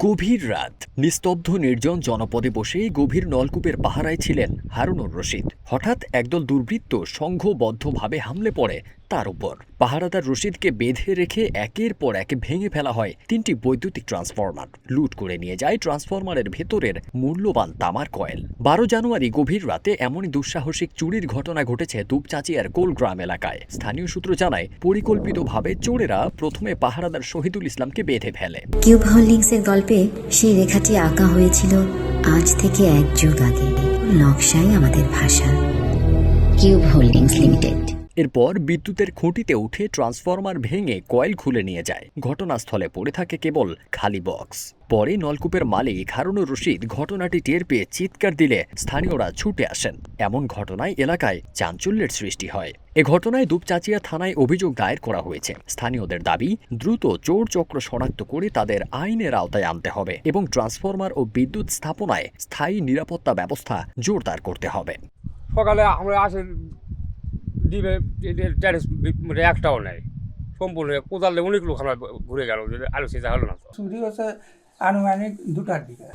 গভীর রাত, নিস্তব্ধ নির্জন জনপদে বসে গভীর নলকূপের পাহারায় ছিলেন হারুনুর রশিদ। হঠাৎ একদল দুর্বৃত্ত সংঘবদ্ধভাবে হামলে পড়ে তার উপর। পাহারাদার রশিদকে বেঁধে রেখে একের পর এক ভেঙে ফেলা হয় ৩টি বৈদ্যুতিক ট্রান্সফরমার। লুট করে নিয়ে যায় ট্রান্সফরমারের ভেতরের মূল্যবান তামার কয়েল। ১২ জানুয়ারি গভীর রাতে এমনই দুঃসাহসিক চুরির ঘটনা ঘটেছে দুপচাঁচিয়ার কোলগ্রাম এলাকায়। স্থানীয় সূত্র জানায়, পরিকল্পিতভাবে চোরেরা প্রথমে পাহারাদার শহীদুল ইসলামকে বেঁধে ফেলে। কিউব হোল্ডিংসের গল্পে সেই রেখাটি আঁকা হয়েছিল আজ থেকে ১ যুগ আগে। নকশাই আমাদের ভাষা। Cube holdings limited. এরপর বিদ্যুতের খুঁটিতে উঠে ট্রান্সফরমার ভেঙে কয়েল খুলে নিয়ে যায়। ঘটনাস্থলে পড়ে থাকে কেবল খালি বক্স। পরে নলকূপের মালিক হারুনুর রশিদ ঘটনাটি টের পেয়ে চিৎকার দিলে স্থানীয়রা ছুটে আসেন। এমন ঘটনায় এলাকায় চাঞ্চল্যের সৃষ্টি হয়। এ ঘটনায় দুপচাঁচিয়া থানায় অভিযোগ দায়ের করা হয়েছে। স্থানীয়দের দাবি, দ্রুত চোর চক্র শনাক্ত করে তাদের আইনের আওতায় আনতে হবে এবং ট্রান্সফরমার ও বিদ্যুৎ স্থাপনায় স্থায়ী নিরাপত্তা ব্যবস্থা জোরদার করতে হবে। সকালে আমরা আসে দিবে ট্যারেস একটাও নেই, সম্পূর্ণ কোদালে অনেক লোক আমরা ঘুরে গেল, আলো সেজা হলো না। চুরি হচ্ছে আনুমানিক 2টার দিকে।